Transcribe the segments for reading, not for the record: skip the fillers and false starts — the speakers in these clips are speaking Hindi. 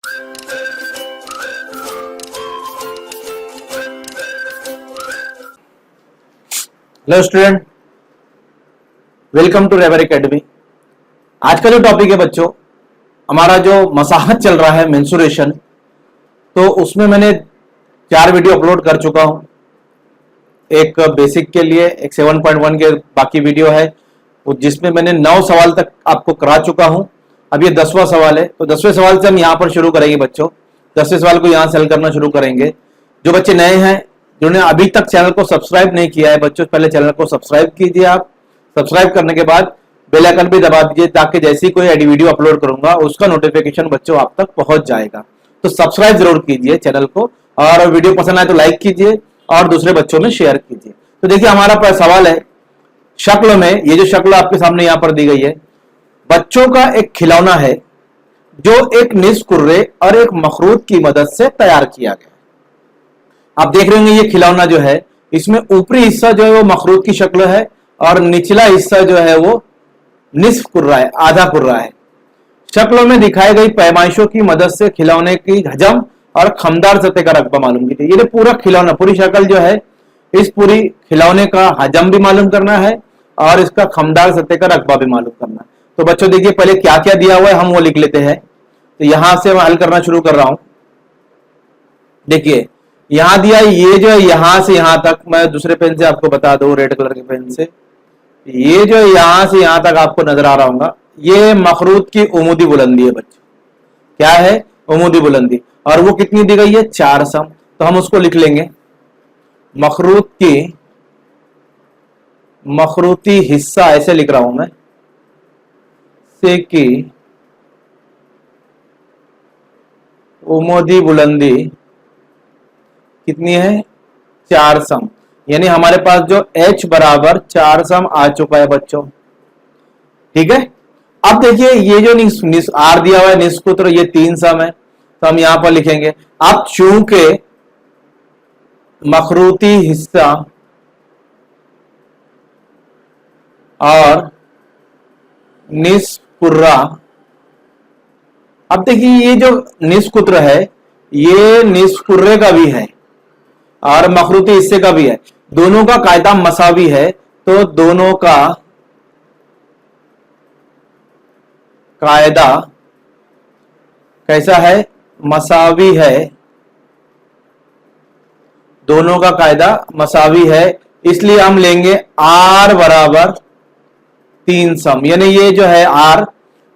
हेलो स्टूडेंट, वेलकम टू रेवर एकेडमी। आज का जो टॉपिक है बच्चों, हमारा जो मसाहत चल रहा है मेंसुरेशन, तो उसमें मैंने 4 वीडियो अपलोड कर चुका हूं। एक बेसिक के लिए, एक 7.1 के बाकी वीडियो है जिसमें मैंने 9 सवाल तक आपको करा चुका हूं। अब ये 10वां सवाल है, तो 10वें सवाल से हम यहां पर शुरू करेंगे बच्चों। 10वें सवाल को यहां से हल करना शुरू करेंगे। जो बच्चे नए हैं, जिन्होंने अभी तक चैनल को सब्सक्राइब नहीं किया है बच्चों, पहले चैनल को सब्सक्राइब कीजिए। आप सब्सक्राइब करने के बाद बेल आइकन भी दबा दीजिए, ताकि जैसी कोई वीडियो अपलोड करूंगा उसका नोटिफिकेशन बच्चों आप तक पहुंच जाएगा। तो सब्सक्राइब जरूर कीजिए चैनल को, और वीडियो पसंद आए तो लाइक कीजिए और दूसरे बच्चों में शेयर कीजिए। तो देखिए, हमारा सवाल है शक्ल में, ये जो शक्ल आपके सामने यहां पर दी गई है, बच्चों का एक खिलौना है जो एक निस कुर्रे और एक मखरूद की मदद से तैयार किया गया। आप देख रहे होंगे ये खिलौना जो है, इसमें ऊपरी हिस्सा जो है वो मखरूद की शक्ल है और निचला हिस्सा जो है वो निस्फ कुर्रा है, आधा कुर्रा है। शक्लों में दिखाई गई पैमाइशों की मदद से खिलौने की हजम और खमदार सतह का रकबा मालूम कीजिए। ये पूरा खिलौना, पूरी शक्ल जो है, इस पूरी खिलौने का हजम भी मालूम करना है और इसका खमदार सतह का रकबा भी मालूम करना है। तो बच्चों देखिए, पहले क्या क्या दिया हुआ है हम वो लिख लेते हैं। तो यहां से मैं हल करना शुरू कर रहा हूं। देखिए, यहां दिया ये जो है यहां से यहां तक, मैं दूसरे पेन से आपको बता दूं, रेड कलर के पेन से, ये जो यहां से यहां तक आपको नजर आ रहा होगा, ये मखरूद की उमूदी बुलंदी है बच्चों। क्या है? उमूदी बुलंदी। और वो कितनी दी गई है? 4 सम। तो हम उसको लिख लेंगे, मखरूद की मखरूती हिस्सा, ऐसे लिख रहा हूं मैं, से की उमूदी बुलंदी कितनी है? 4 सम। यानी हमारे पास जो h बराबर 4 सम आ चुका है बच्चों। ठीक है। अब देखिए, ये जो आर दिया हुआ है निस्कुत्र, ये 3 सम है, तो हम यहां पर लिखेंगे। अब चूंकि मखरूती हिस्सा और निस्कुर्रा, अब देखिए ये जो निस्कुत्र है ये निस्कुर्रे का भी है और मखरूती हिस्से का भी है, दोनों का कायदा मसावी है। तो दोनों का कायदा कैसा है? मसावी है। दोनों का कायदा मसावी है, इसलिए हम लेंगे आर बराबर 3 सम। यानी ये जो है आर,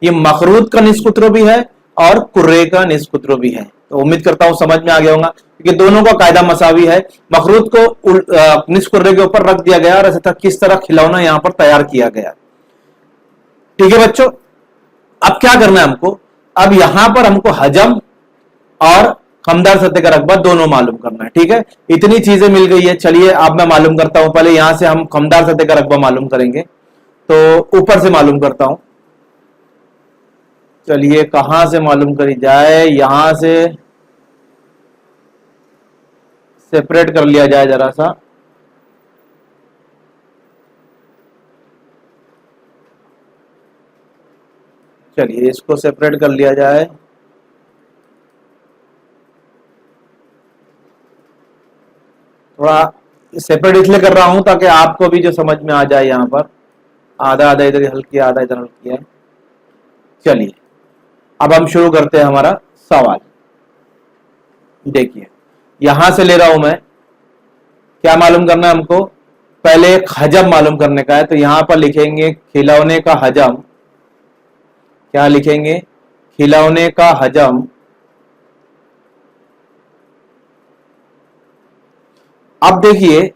ये मखरूद का निस्कुत्र भी है और कुर्रे का निस्कुत्र भी है। तो उम्मीद करता हूं समझ में आ गया होगा, क्योंकि दोनों का कायदा मसावी है। मखरूद को निस्कुर्रे के ऊपर रख दिया गया और ऐसे तक किस तरह खिलौना यहां पर तैयार किया गया। ठीक है बच्चों, अब क्या करना है हमको? अब यहां पर हमको हजम और खमदार सतह का रकबा दोनों मालूम करना है। ठीक है, इतनी चीजें मिल गई है। चलिए अब मैं मालूम करता हूं। पहले यहां से हम खमदार सतह का रकबा मालूम करेंगे, तो ऊपर से मालूम करता हूं। चलिए, कहां से मालूम करी जाए? यहां से सेपरेट कर लिया जाए जरा सा। चलिए, इसको सेपरेट कर लिया जाए। थोड़ा सेपरेट इसलिए कर रहा हूं ताकि आपको भी जो समझ में आ जाए। यहां पर आधा आधा इधर हल किया, आधा इधर हल किया। चलिए, अब हम शुरू करते हैं हमारा सवाल। देखिए, यहां से ले रहा हूं मैं। क्या मालूम करना है हमको? पहले एक हजम मालूम करने का है, तो यहां पर लिखेंगे खिलौने का हजम। क्या लिखेंगे? खिलौने का हजम। अब देखिए,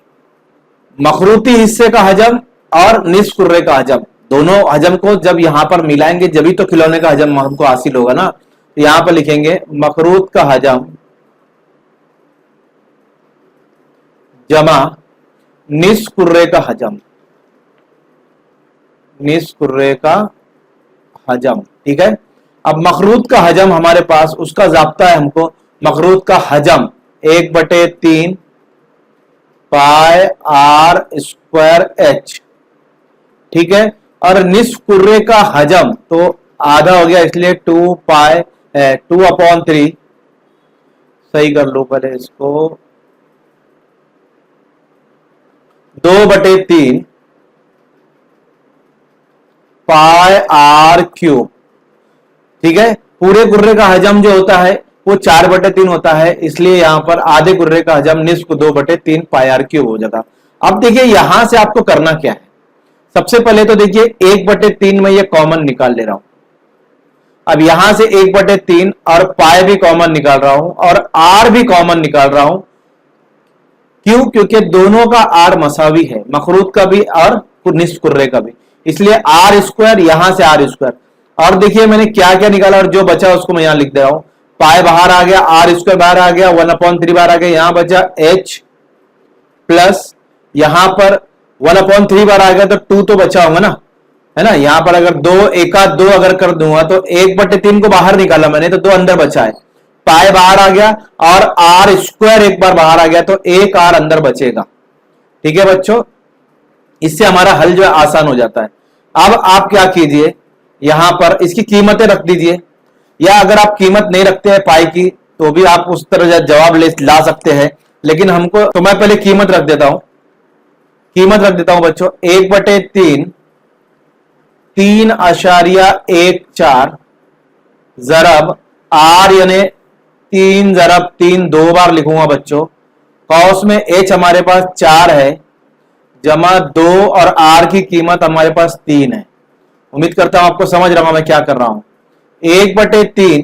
मखरूती हिस्से का हजम और निस्कुर्रे का हजम, दोनों हजम को जब यहां पर मिलाएंगे जब तो खिलौने का हजम हमको हासिल होगा ना। तो यहां पर लिखेंगे मखरूत का हजम जमा निस्कुर्रे का हजम। निस्कुर्रे का हजम। ठीक है। अब मखरूत का हजम हमारे पास, उसका जाब्ता है हमको, मखरूत का हजम 1/3 पाई आर स्क्वायर एच। ठीक है। और निस्फ कुर्रे का हजम तो आधा हो गया, इसलिए 2 पाई 2/3, सही कर लो पहले इसको, 2/3 पाई आर क्यूब। ठीक है, पूरे गुर्रे का हजम जो होता है वो 4/3 होता है, इसलिए यहां पर आधे गुर्रे का हजम निस्फ 2/3 पाई आर क्यूब हो जाएगा। अब देखिए यहां से आपको करना क्या है, सबसे पहले तो देखिए 1/3 में ये कॉमन निकाल ले रहा हूं। अब यहां से 1/3 और पाई भी कॉमन निकाल रहा हूं और आर भी कॉमन निकाल रहा हूं। क्यों? क्योंकि दोनों का आर मसावी है, मखरूत का भी और निस्फ कुर्रे का भी, इसलिए आर स्क्वायर, यहां से आर स्क्वायर। और देखिए मैंने क्या क्या निकाला और जो बचा उसको मैं यहां लिख दे रहा हूं। पाई बाहर आ गया, आर स्क्वायर बाहर आ गया, 1/3 बाहर आ गया, यहां बचा एच प्लस, यहां पर 1/3 बार आ गया तो 2 तो बचा होगा ना, है ना। यहां पर अगर 2 एकाध 2 अगर कर दूंगा तो 1/3 को बाहर निकाला मैंने तो 2 अंदर बचा है, पाई बाहर आ गया और आर स्क्वायर एक बार बाहर आ गया तो एक आर अंदर बचेगा। ठीक है बच्चों, इससे हमारा हल जो है आसान हो जाता है। अब आप क्या कीजिए, यहां पर इसकी कीमतें रख दीजिए, या अगर आप कीमत नहीं रखते हैं पाई की तो भी आप उस तरह जवाब ला सकते हैं, लेकिन हमको तो मैं पहले कीमत रख देता हूं। कीमत रख देता हूं बच्चों, 1/3 3.14 जरब आर, यानी 3 जरब 3 दो बार लिखूंगा बच्चों, कॉस में एच हमारे पास 4 है, जमा 2 और आर की कीमत हमारे पास 3 है। उम्मीद करता हूं आपको समझ रहा हूं मैं क्या कर रहा हूं। 1/3,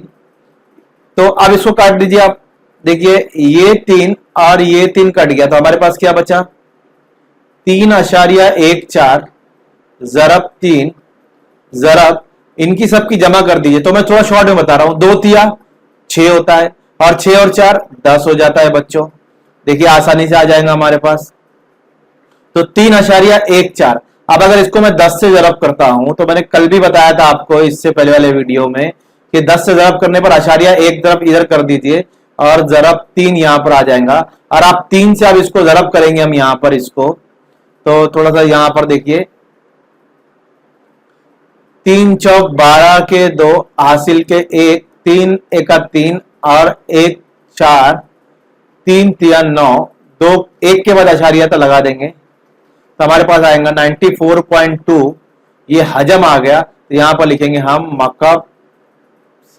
तो अब इसको काट दीजिए आप, देखिए ये 3 और ये 3 कट गया तो हमारे पास क्या बचा, 3.14 जरब 3 जरब इनकी सबकी जमा कर दीजिए। तो मैं थोड़ा शॉर्ट में बता रहा हूं, 2 तिया 6 होता है और 6 और 4 10 हो जाता है बच्चों। देखिए आसानी से आ जाएगा हमारे पास, तो 3.14। अब अगर इसको मैं 10 से जरब करता हूं तो मैंने कल भी बताया था आपको इससे पहले वाले वीडियो में कि 10 से जरब करने पर आशारिया 1 तरफ इधर कर दीजिए और जरब 3 यहां पर आ जाएगा, और आप 3 से अब इसको जरब करेंगे हम यहां पर इसको, तो थोड़ा सा यहां पर देखिए 3 चौक 12 के 2 हासिल के 1, 3 एका 3 और 1 4, 3 तिया 9, 2 1 के बाद आशारिया तो लगा देंगे तो हमारे पास आएगा 94.2। ये हजम आ गया तो यहां पर लिखेंगे हम मकब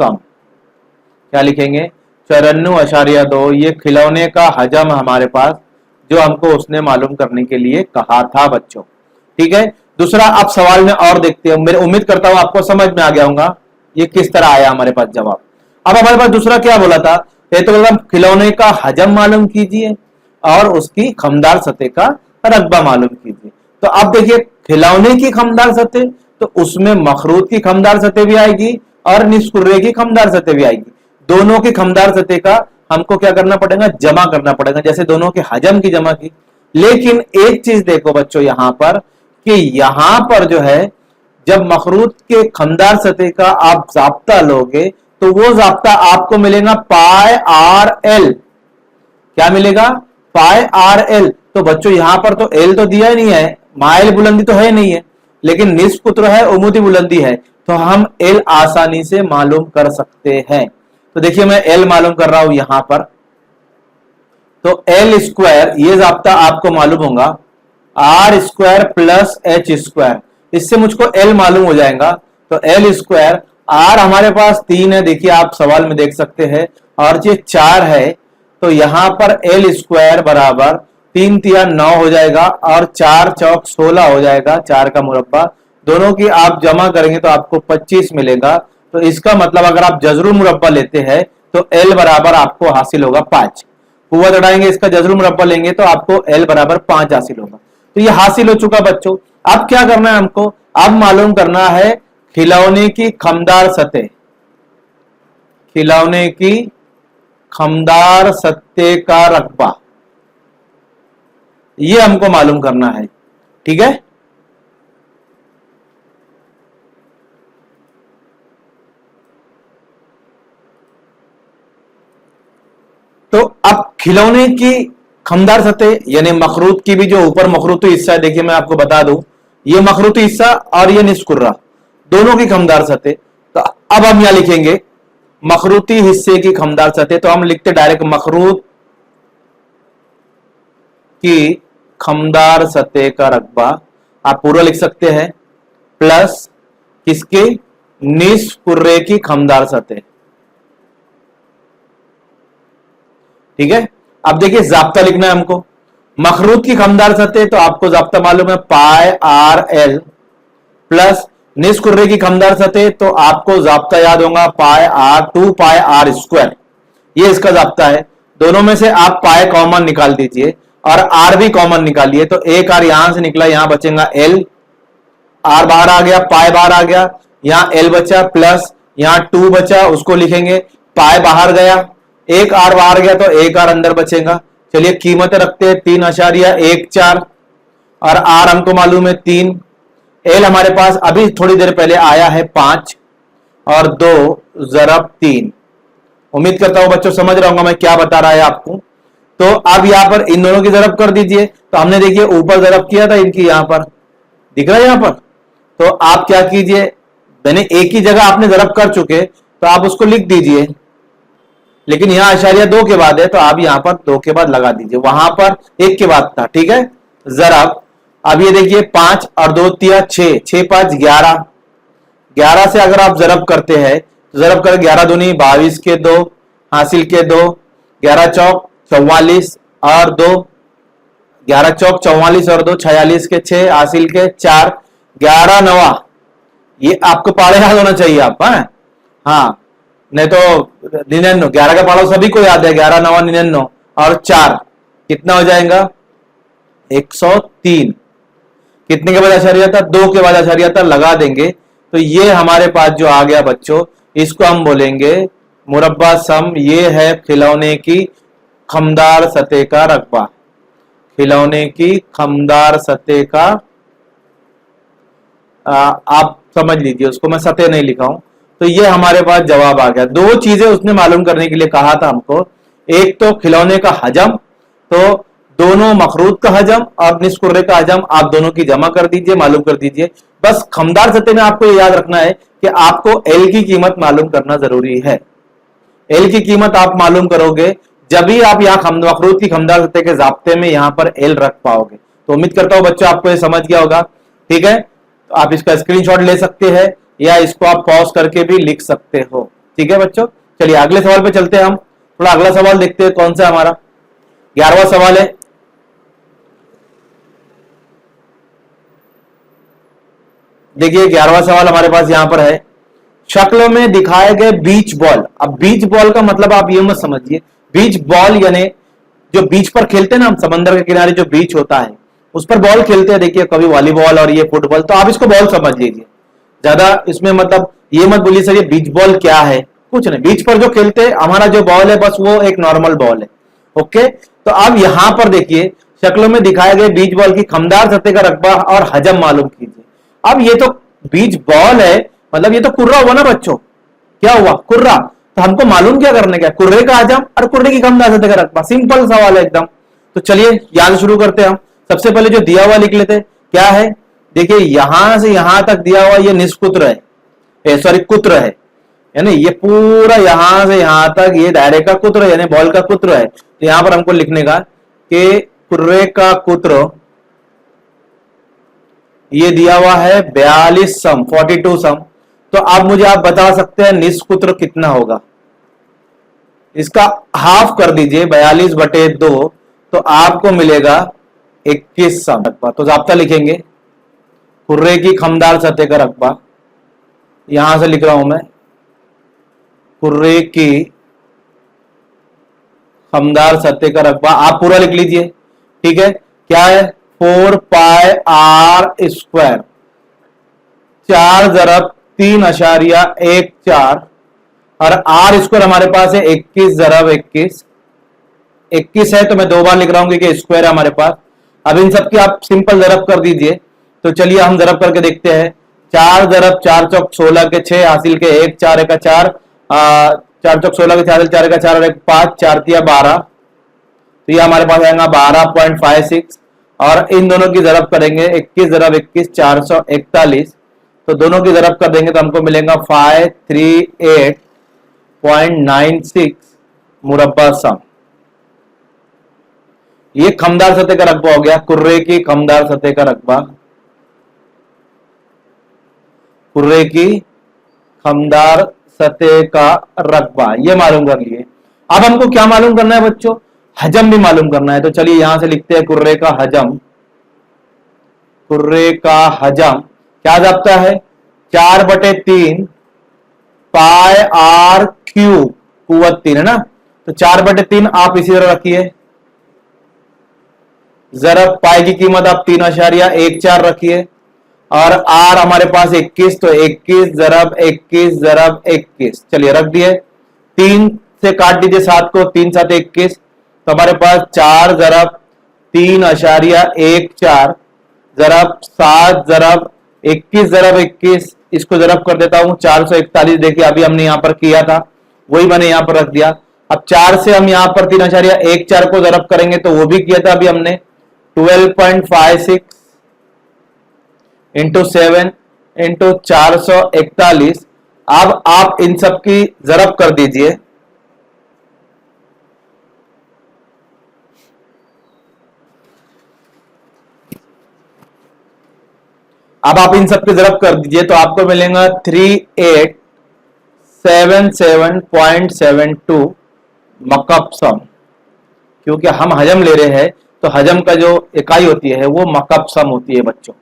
सम, क्या लिखेंगे 94.2। ये खिलौने का हजम हमारे पास जो हमको उसने मालूम करने के लिए कहा था बच्चों। ठीक है, दूसरा आप सवाल में और देखते हैं, मेरे उम्मीद करता हूं आपको समझ में आ गया होगा ये किस तरह आया हमारे पास जवाब। अब हमारे पास दूसरा क्या बोला था, तो बोला खिलौने का हजम मालूम कीजिए और उसकी खमदार सतह का रकबा मालूम कीजिए। तो अब देखिए खिलौने की खमदार सतह, तो उसमें मखरूत की खमदार सतह भी आएगी और निस्कुर्रे की खमदार सतह भी आएगी। दोनों की खमदार सतह का हमको क्या करना पड़ेगा, जमा करना पड़ेगा, जैसे दोनों के हजम की जमा की। लेकिन एक चीज देखो बच्चों यहां पर कि यहां पर जो है जब मखरूत के खमदार सतह का आप जाब्ता लोगे तो वो जाब्ता आपको मिलेगा पाई आर एल। क्या मिलेगा, पाई आर एल। तो बच्चों यहां पर तो एल तो दिया ही नहीं है, माइल बुलंदी तो है नहीं है, लेकिन निस्फ कुत्र है, उमूदी बुलंदी है, तो हम एल आसानी से मालूम कर सकते हैं। तो देखिए मैं एल मालूम कर रहा हूं यहां पर, तो एल स्क्वायर ये जाब्ता आपको मालूम होगा R square plus H square, इससे मुझको एल मालूम हो जाएगा। तो एल स्क्वायर, आर हमारे पास 3 है, देखिए आप सवाल में देख सकते हैं, और ये 4 है, तो यहां पर एल स्क्वायर बराबर 3 तिया 9 हो जाएगा और 4 चौक 16 हो जाएगा, 4 का मुरब्बा। दोनों की आप जमा करेंगे तो आपको 25 मिलेगा। तो इसका मतलब अगर आप जजरुल मुरब्बा लेते हैं तो एल बराबर आपको हासिल होगा 5। कुव्वत उड़ाएंगे इसका जजरुल मुरब्बा लेंगे तो आपको एल बराबर 5 हासिल होगा। तो ये हासिल हो चुका बच्चों। अब क्या करना है हमको, अब मालूम करना है खिलौने की खमदार सतह, खिलौने की खमदार सतह का रकबा, ये हमको मालूम करना है। ठीक है, तो अब खिलौने की खमदार सतह यानी मखरूत की भी जो ऊपर मखरूती हिस्सा है, देखिए मैं आपको बता दूं ये मखरूती हिस्सा और ये निस्कुर्रा दोनों की खमदार सतह। तो अब हम यहां लिखेंगे मखरूती हिस्से की खमदार सतह, तो हम लिखते डायरेक्ट मखरूत की खमदार सतह का रकबा, आप पूरा लिख सकते हैं, प्लस किसके, निस्फ कुर्रे की खमदार सतह। ठीक है, अब देखिए जाब्ता लिखना है हमको। मखरूत की खमदार सतह, तो आपको जाब्ता मालूम है पाई आर एल, प्लस निस्फ कुर्रे की खमदार सतह, तो आपको जाब्ता याद होगा पाई आर, 2 पाई आर स्क्वायर, ये इसका जाब्ता है। दोनों में से आप पाई कॉमन निकाल दीजिए और आर भी कॉमन निकालिए, तो एक आर यहां से निकला, यहां बचेगा एल, आर बाहर आ गया, पाई बाहर आ गया, यहां एल बचा, प्लस यहां 2 बचा, उसको लिखेंगे, पाई बाहर गया, एक आर बाहर गया तो एक आर अंदर बचेगा। चलिए कीमतें रखते हैं, 3.14 और आर हमको मालूम है 3, एल हमारे पास अभी थोड़ी देर पहले आया है 5 और 2 ज़रब 3। उम्मीद करता हूं बच्चों समझ रहा हूंगा मैं क्या बता रहा है आपको। तो अब यहां पर इन दोनों की ज़रब कर दीजिए, तो हमने देखिए ऊपर ज़रब किया था इनकी, यहां पर दिख रहा है यहां पर, तो आप क्या कीजिए, मैंने एक ही जगह आपने ज़रब कर चुके तो आप उसको लिख दीजिए, लेकिन यहां इशारिया 2 के बाद है तो आप यहां पर 2 के बाद लगा दीजिए, वहां पर 1 के बाद था। ठीक है, ज़रब, अब ये देखिए 5 और 2 तिया 6, 6 5 11, 11 से अगर आप ज़रब करते हैं तो ज़रब कर 11 दूनी 22 के 2 हासिल के 2, 11 चौक 44 और 2, 11 चौक 44 और 2 46 के 6 हासिल के 4, 11 नवा, ये आपको पाड़े याद होना चाहिए आप, हाँ नहीं तो 99, 11 का पाड़ा सभी को याद है, 11 नवा 99 और 4 कितना हो जाएगा 103, कितने के बाद अशरिया था, 2 के बाद अशरिया था, लगा देंगे तो ये हमारे पास जो आ गया बच्चों, इसको हम बोलेंगे मुरब्बा सम, ये है खिलौने की खमदार सतह का रकबा, खिलौने की खमदार सतह का, आप समझ लीजिए उसको, मैं सतह नहीं लिखा हूं। तो ये हमारे पास जवाब आ गया। 2 चीजें उसने मालूम करने के लिए कहा था हमको, एक तो खिलौने का हजम, तो दोनों मखरूत का हजम और निस्फ कुर्रे का हजम आप दोनों की जमा कर दीजिए, मालूम कर दीजिए। बस खमदार सतह में आपको ये याद रखना है कि आपको एल की कीमत मालूम करना जरूरी है। एल की कीमत आप मालूम करोगे जब ही आप यहाँ मखरूत की खमदार सतह के जाब्ते में यहाँ पर एल रख पाओगे। तो उम्मीद करता हूं बच्चों आपको ये समझ गया होगा। ठीक है, तो आप इसका स्क्रीनशॉट ले सकते हैं या इसको आप पॉज करके भी लिख सकते हो। ठीक है बच्चों, चलिए अगले सवाल पे चलते हैं। हम थोड़ा अगला सवाल देखते हैं कौन सा हमारा 11वां सवाल है। देखिए 11वां सवाल हमारे पास यहां पर है, शक्लों में दिखाए गए बीच बॉल। अब बीच बॉल का मतलब आप ये मत समझिए, बीच बॉल यानी जो बीच पर खेलते हैं ना हम, समंदर के किनारे जो बीच होता है उस पर बॉल खेलते हैं, देखिए कभी वॉलीबॉल और ये फुटबॉल, तो आप इसको बॉल समझ लीजिए, ज्यादा इसमें मतलब ये मत बोलिए सर ये बीच बॉल क्या है, कुछ नहीं, बीच पर जो खेलते हैं हमारा जो बॉल है बस वो एक नॉर्मल बॉल है। ओके, तो अब यहां पर देखिए शक्लों में दिखाए गए बीच बॉल की खमदार सतह का रकबा और हजम मालूम कीजिए। अब ये तो बीच बॉल है, मतलब ये तो कुर्रा हुआ ना बच्चों, क्या हुआ कुर्रा, तो हमको मालूम क्या करने का, कुर्रे का हजम और कुर्रे की खमदार सतह का रकबा, सिंपल सवाल है एकदम। तो चलिए याद शुरू करते हैं हम। सबसे पहले जो दिया हुआ लिख लेते, क्या है, देखिए यहां से यहां तक दिया हुआ ये निष्कुत्र है, सॉरी कुत्र है, यानी ये पूरा यहां से यहां तक ये दायरे का कुत्र है, यानी बॉल का कुत्र है। तो यहां पर हमको लिखने का कि कुर्रे का कुत्र ये दिया हुआ है 42 सम, 42 सम। तो अब मुझे आप बता सकते हैं निष्कुत्र कितना होगा, इसका हाफ कर दीजिए 42/2, तो आपको मिलेगा 21 सम। तो जाब्ता लिखेंगे कुर्रे की खमदार सतह का रकबा, यहां से लिख रहा हूं मैं, कुर्रे की खमदार सतह का रकबा आप पूरा लिख लीजिए। ठीक है, क्या है 4 पाई आर स्क्वायर, 4 ज़रब 3.14 और आर स्क्वायर हमारे पास है 21 ज़रब 21, 21 है तो मैं 2 बार लिख रहा हूं क्योंकि स्क्वायर है हमारे पास। अब इन सब की आप सिंपल ज़रब कर दीजिए, तो चलिए हम ज़रब करके देखते हैं। 4 ज़रब 4 चौक 16 के 6 हासिल के 1, 4 1 4, 4 चौक 16 के 4 4 1 4 और 1 5, 4 तिया 12, तो ये हमारे पास आएगा 12.56 और इन दोनों की ज़रब करेंगे 21 ज़रब 21 441, तो दोनों की ज़रब कर देंगे तो हमको मिलेगा 538 0.96 मुरब्बा सम। ये खमदार सतह का रकबा हो गया, कुर्रे की खमदार सतह का रकबा, कुर्रे की खमदार सतह का रकबा, ये मालूम कर लिए। अब हमको क्या मालूम करना है बच्चों, हजम भी मालूम करना है। तो चलिए यहां से लिखते हैं कुर्रे का हजम। कुर्रे का हजम क्या जाता है, 4/3 पाई आर क्यूब, कुवत 3 है ना, तो 4/3 आप इसी तरह रखिए, जरा पाई की कीमत आप 3.14 रखिए, और आर हमारे पास 21, तो 21 ज़रब 21 ज़रब 21, चलिए रख दिए। 3 से काट दीजिए 7 को, 3 7 21, तो हमारे पास 4 ज़रब 3.14 ज़रब 7 ज़रब 21 ज़रब 21, इसको ज़रब कर देता हूं 441। देखिए अभी हमने यहां पर किया था, वही मैंने यहां पर रख दिया। अब 4 से हम यहां पर 3.14 को ज़रब करेंगे, तो वो भी किया था अभी हमने, 12.56 इंटू 7 इंटू 441। अब आप इन सब की ज़रब कर दीजिए, अब आप इन सब की ज़रब कर दीजिए, तो आपको मिलेगा 3877.72 मकब सम। क्योंकि हम हजम ले रहे हैं, तो हजम का जो इकाई होती है वो मकब सम होती है बच्चों।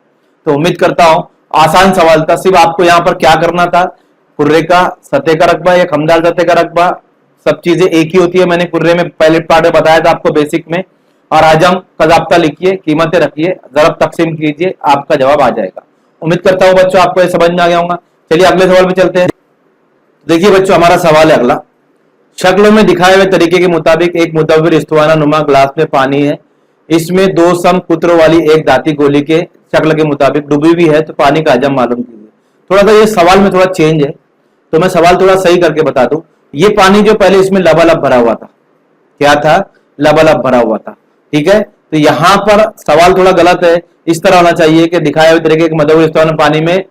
तो उम्मीद करता हूं आसान सवाल था, सिर्फ आपको यहां पर क्या करना था, कुर्रे का सतह का रकबा या खमदार सतह का रकबा, सब चीजें एक ही होती है। मैंने कुर्रे में पहले पार्ट में बताया था आपको बेसिक में। और हजम का ज़ाब्ता लिखिए, कीमतें रखिए, ज़रब तकसीम कीजिए, आपका जवाब आ जाएगा। उम्मीद करता हूं बच्चों आपको ये समझ में आ गया होगा। चलिए अगले सवाल पे चलते हैं। देखिए बच्चों हमारा सवाल है अगला, शक्ल में दिखाए हुए तरीके के मुताबिक एक मुदव्विर इस्तवाना नुमा ग्लास में पानी है, इसमें 2 समकुत्रों वाली एक दाती गोली के शक्ल के मुताबिक डूबी हुई है, तो पानी का हजम मालूम कीजिए। थोड़ा सा ये सवाल में थोड़ा चेंज है, तो मैं सवाल थोड़ा सही करके बता दूं। ये पानी जो पहले इसमें लबालब भरा हुआ था, क्या था, लबालब भरा हुआ था, ठीक है। तो यहां पर सवाल थोड़ा गलत है, इस तरह होना चाहिए कि दिखाए हुए तरीके के मुदव्विर इस्तवाना पानी में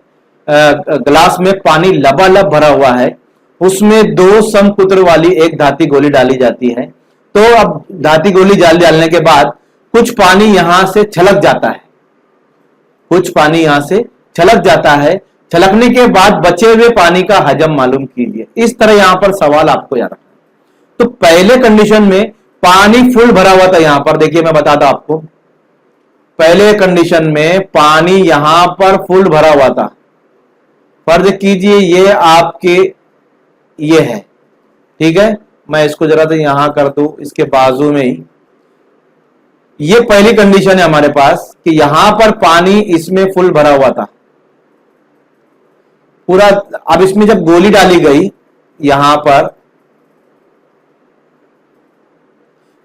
ग्लास में पानी लबालब भरा हुआ है, उसमें 2 समकुत्र वाली एक धाती गोली डाली जाती है। तो अब धाती गोली डालने के बाद कुछ पानी यहां से छलक जाता है, कुछ पानी यहां से छलक जाता है, छलकने के बाद बचे हुए पानी का हजम मालूम कीजिए। इस तरह यहां पर सवाल आपको याद रखना है। तो पहले कंडीशन में पानी फुल भरा हुआ था, यहां पर देखिए मैं बताता आपको, पहले कंडीशन में पानी यहां पर फुल भरा हुआ था। फर्ज कीजिए ये आपके ये है, ठीक है, मैं इसको जरा तो यहां कर दूं, इसके बाजू में ही ये पहली कंडीशन है हमारे पास कि यहां पर पानी इसमें फुल भरा हुआ था पूरा। अब इसमें जब गोली डाली गई, यहां पर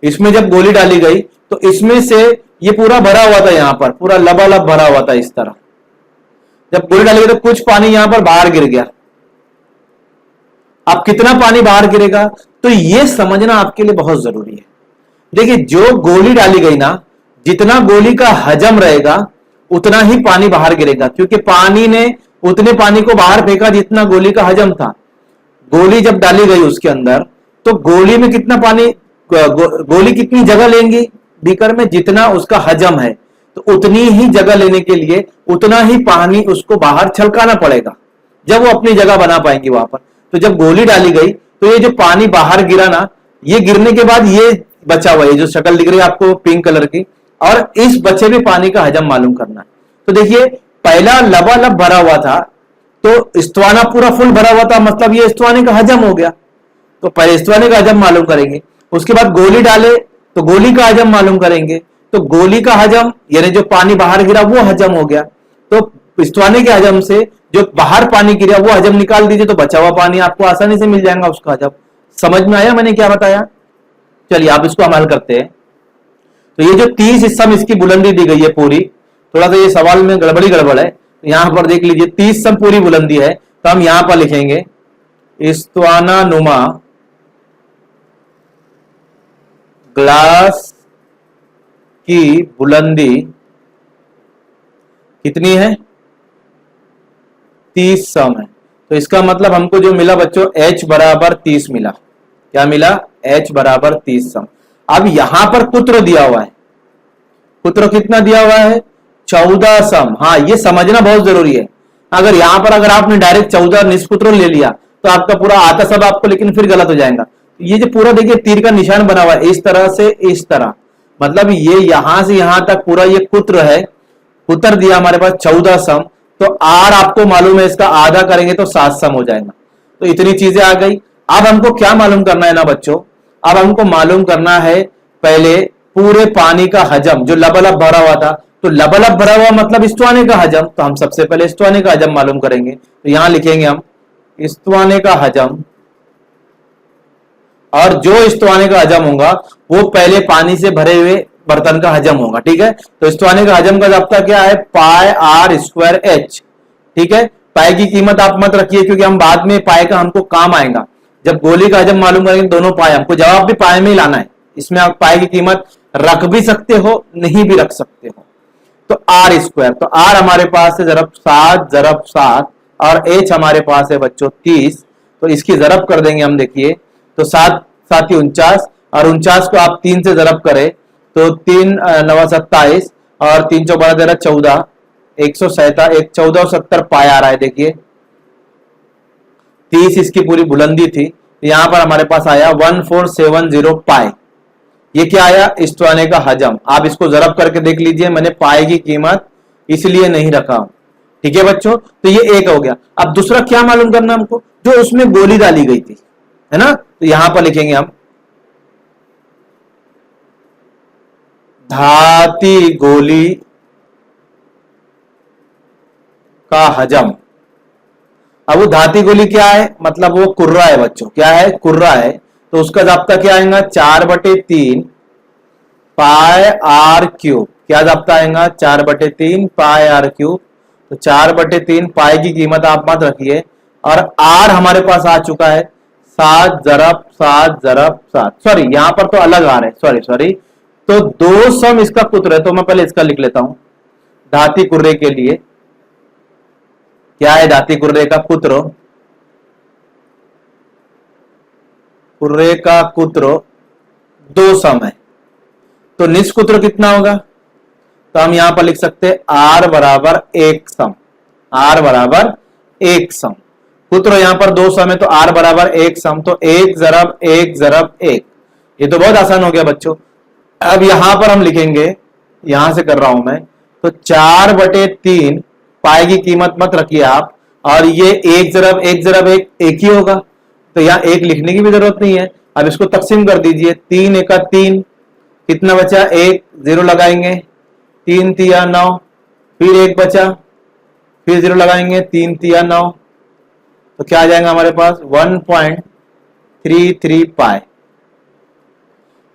इसमें जब गोली डाली गई, तो इसमें से ये पूरा भरा हुआ था, यहां पर पूरा लबालब भरा हुआ था इस तरह। जब गोली डाली गई तो कुछ पानी यहां पर बाहर गिर गया। अब कितना पानी बाहर गिरेगा, तो यह समझना आपके लिए बहुत जरूरी है। देखिए जो गोली डाली गई ना, जितना गोली का हजम रहेगा उतना ही पानी बाहर गिरेगा, क्योंकि पानी ने उतने पानी को बाहर फेंका जितना गोली का हजम था। गोली जब डाली गई उसके अंदर, तो गोली में कितना पानी, गोली कितनी जगह लेंगी बीकर में, जितना उसका हजम है, तो उतनी ही जगह लेने के लिए उतना ही पानी उसको बाहर छलकाना पड़ेगा, जब वो अपनी जगह बना पाएंगी वहां पर। तो जब गोली डाली गई, तो ये जो पानी बाहर गिरा ना, ये गिरने के बाद ये बचा हुआ है, जो शक्ल दिख रही है आपको पिंक कलर की, और इस बचे हुए पानी का हजम मालूम करना है। तो देखिए पहला लबालब भरा हुआ था, तो इस्तवाना पूरा फुल भरा हुआ था, मतलब ये इस्तवाने का हजम हो गया। तो पहले इस्तवाने का हजम मालूम करेंगे, उसके बाद गोली डाले तो गोली का हजम मालूम करेंगे। तो गोली का हजम यानी जो पानी बाहर गिरा वो हजम हो गया, तो इस्तवाने के हजम से जो बाहर पानी गिरा वो हजम निकाल दीजिए, तो बचा हुआ पानी आपको आसानी से मिल जाएगा उसका हजम। समझ में आया मैंने क्या बताया? चलिए आप इसको अमल करते हैं। तो ये जो 30 हिस्सा में इसकी बुलंदी दी गई है पूरी, थोड़ा सा ये सवाल में गड़बड़ है, तो यहां पर देख लीजिए 30 सम पूरी बुलंदी है, तो हम यहां पर लिखेंगे इस्तवाना नुमा ग्लास की बुलंदी कितनी है, 30 सम है। तो इसका मतलब हमको जो मिला बच्चों h बराबर 30 मिला। क्या मिला? h बराबर 30 सम। अब यहां पर पुत्र दिया हुआ है, पुत्र कितना दिया हुआ है? 14 सम। हाँ, ये समझना बहुत जरूरी है। अगर यहां पर अगर आपने डायरेक्ट 14 निष्पुत्र ले लिया तो आपका पूरा आता सब आपको, लेकिन फिर गलत हो जाएगा। ये जो पूरा देखिए तीर का निशान बना हुआ है इस तरह से इस तरह, मतलब ये यहां से यहां तक पूरा ये पुत्र है। पुत्र दिया हमारे पास 14 सम, तो आर आपको मालूम है इसका आधा करेंगे तो 7 सम हो जाएगा। तो इतनी चीजें आ गई। अब हमको क्या मालूम करना है ना बच्चों? अब हमको मालूम करना है पहले पूरे पानी का हजम, जो लबालब भरा हुआ था। तो लबालब भरा हुआ मतलब स्तवाने का हजम, तो हम सबसे पहले स्तवाने का हजम मालूम करेंगे। तो यहां लिखेंगे हम स्तवाने का हजम, और जो स्तवाने का हजम होगा वो पहले पानी से भरे हुए बर्तन का हजम होगा। ठीक है, तो स्तवाने का हजम का जाब्ता क्या है? पाई आर स्क्वायर एच। ठीक है, पाई की कीमत आप मत रखिए, क्योंकि हम बाद में पाई का हमको काम आएगा। जब गोली का हजम मालूम करेंगे दोनों पाए, हमको जवाब भी पाए में ही लाना है। इसमें आप पाई की कीमत रख भी सकते हो, नहीं भी रख सकते हो। तो आर स्क्वायर, तो आर हमारे पास है जरब 7 और एच हमारे पास है बच्चों 30। तो इसकी जरब कर देंगे हम, देखिए तो 7 7 49, और 49 को आप 3 से जरब करें तो 3 9 27, और 3 चौ 12 13 14, 167 1470 पाया आ रहा है। देखिए 30 इसकी पूरी बुलंदी थी, यहां पर हमारे पास आया 1470 पाए। ये क्या आया? स्तवाने का हजम। आप इसको जरब करके देख लीजिए, मैंने पाए की कीमत इसलिए नहीं रखा। ठीक है बच्चों, तो ये एक हो गया। अब दूसरा क्या मालूम करना हमको? जो उसमें गोली डाली गई थी, है ना? तो यहां पर लिखेंगे हम धाती गोली का हजम। अब वो धाती गोली क्या है? मतलब वो कुर्रा है बच्चों। क्या है? कुर्रा है। तो उसका जाब्ता क्या आएगा? 4/3 पाई आर क्यूब। क्या जाब्ता आएगा? 4/3 पाई आर क्यूब। तो 4/3 पाई की कीमत आप मत रखिए, और आर हमारे पास आ चुका है 7 × 7 × 7। सॉरी, यहां पर तो अलग आ रहा है, सॉरी सॉरी। तो 2 सम इसका पुत्र है, तो मैं पहले इसका लिख लेता हूं। धाती कुर्रे के लिए क्या है? धाती कुर्रे का पुत्र, कुर्रे का पुत्र 2 सम है। तो निष्कुत्र कितना होगा? तो हम यहां पर लिख सकते हैं आर बराबर 1 सम। आर बराबर 1 सम। पुत्र यहां पर 2 सम है, तो आर बराबर 1 सम। तो 1 × 1 × 1। ये तो बहुत आसान हो गया बच्चों। अब यहां पर हम लिखेंगे, यहां से कर रहा हूं मैं, तो 4/3 पाई की कीमत मत रखिए आप, और ये 1 × 1 × 1 1 ही होगा, तो यहां 1 लिखने की भी जरूरत नहीं है। अब इसको तकसीम कर दीजिए, 3 × 1 = 3, कितना बचा? 1, 0 लगाएंगे, 3 × 3 = 9, फिर 1 बचा, फिर 0 लगाएंगे, 3 × 3 = 9। तो क्या आ जाएगा हमारे पास? 1.33 पाई।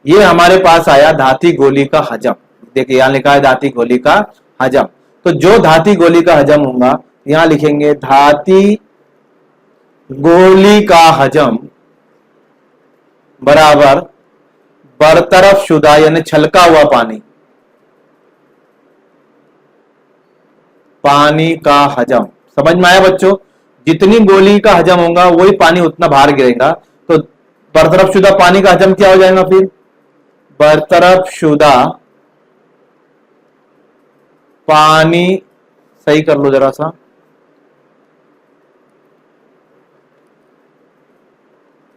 ये हमारे पास आया धाती गोली का हजम। देखिए यहां लिखा है धाती गोली का हजम। तो जो धाती गोली का हजम होगा, यहां लिखेंगे धाती गोली का हजम बराबर बरतरफ शुदा यानी छलका हुआ पानी, पानी का हजम। समझ में आया बच्चों? जितनी गोली का हजम होगा वही पानी उतना बाहर गिरेगा। तो बरतरफ शुदा पानी का हजम क्या हो जाएगा? फिर बरतरफ शुदा पानी, सही कर लो जरा सा,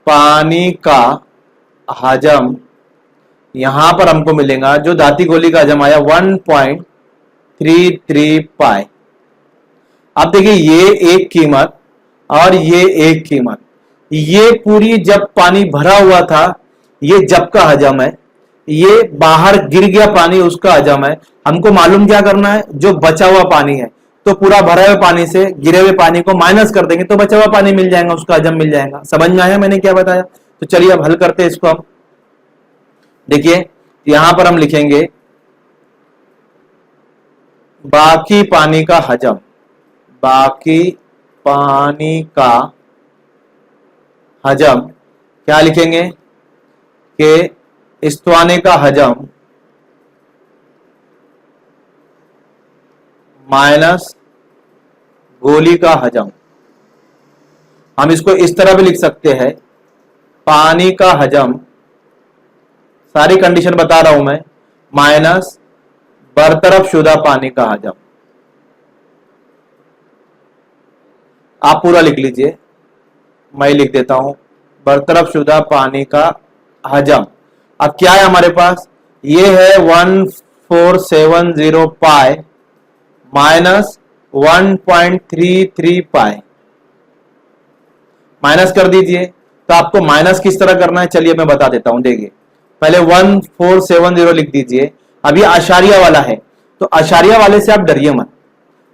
पानी का हजम यहां पर हमको मिलेगा, जो धाती गोली का हजम आया 1.33 पाई। अब देखिए ये एक कीमत और ये एक कीमत, ये पूरी जब पानी भरा हुआ था ये जब का हजम है, ये बाहर गिर गया पानी उसका हजम है। हमको मालूम क्या करना है? जो बचा हुआ पानी है, तो पूरा भरा हुए पानी से गिरे हुए पानी को माइनस कर देंगे तो बचा हुआ पानी मिल जाएगा, उसका हजम मिल जाएगा। समझ में आया मैंने क्या बताया? तो चलिए अब हल करते हैं इसको हम। देखिए यहां पर हम लिखेंगे बाकी पानी का हजम, बाकी पानी का हजम क्या लिखेंगे कि स्तवाने का हजम माइनस गोली का हजम। हम इसको इस तरह भी लिख सकते हैं, पानी का हजम, सारी कंडीशन बता रहा हूं मैं, माइनस बरतरफ शुदा पानी का हजम। आप पूरा लिख लीजिए, मैं लिख देता हूं, बरतरफ शुदा पानी का हजम। अब क्या है हमारे पास, ये है 1470 पाई माइनस 1.33 पाई, माइनस कर दीजिए। तो आपको माइनस किस तरह करना है, चलिए मैं बता देता हूं। देखिए, पहले 1470 लिख दीजिए। अब ये आशारिया वाला है, तो आशारिया वाले से आप डरिए मत,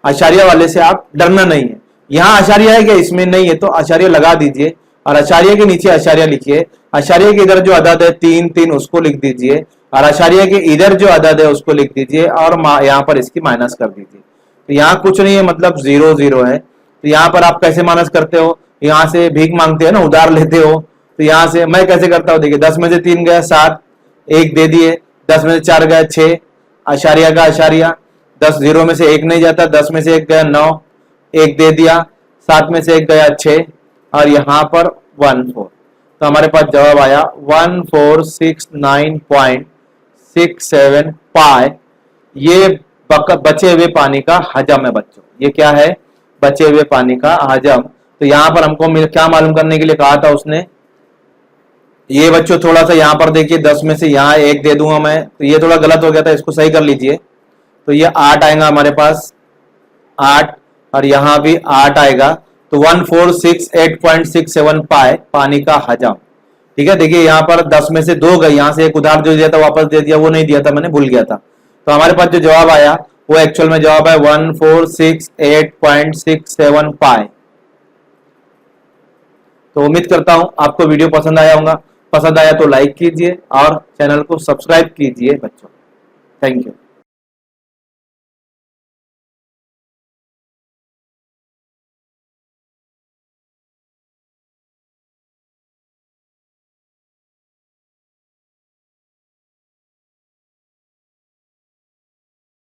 आशारिया वाले से आप डरना नहीं है। यहां आशारिया है क्या, इसमें नहीं है, तो आशारिया लगा दीजिए और आशारिया के नीचे आशारिया लिखिए। आशारिया के इधर जो अदद है 3 उसको लिख दीजिए, और आशारिया के इधर जो अदद है उसको लिख दीजिए, और यहां पर इसकी माइनस कर दीजिए। तो यहां कुछ नहीं है, मतलब 0 है। तो यहां पर आप कैसे माइनस करते हो, यहां से भीख मांगते हो ना, उधार लेते हो। तो यहां से मैं कैसे करता हूं, देखिए 10 में से 3 गया 7, 1 दे दिए, 10 में से 4 गया 6, आशारिया का आशारिया, 10 0 में से 1 नहीं जाता, 10 में से 1 गया 9, 1 दे दिया, 7 में से 1 गया 6, और यहां पर 14। तो हमारे पास जवाब आया 1469.67 पाई। ये बचे हुए पानी का हजम है बच्चों, ये क्या है, बचे हुए पानी का हजम। तो यहां पर हमको क्या मालूम करने के लिए कहा था उसने, ये बच्चों थोड़ा सा यहां पर देखिए, 10 में से यहां 1 दे दूंगा मैं, तो ये थोड़ा गलत हो गया था, इसको सही कर लीजिए। तो ये 8 आएगा हमारे पास, 8, और यहां भी 8 आएगा। तो 1468.67 पाए पानी का हजम। ठीक है, देखिए यहां पर 10 में से 2 गए, यहां से एक उधार जो दिया था वापस दे दिया, वो नहीं दिया था, मैंने भूल गया था। तो हमारे पास जो जवाब आया वो एक्चुअल में जवाब है 1468.67 पाए। तो उम्मीद करता हूं आपको वीडियो पसंद आया होगा, पसंद आया तो लाइक कीजिए और चैनल को सब्सक्राइब कीजिए बच्चों। Thank you.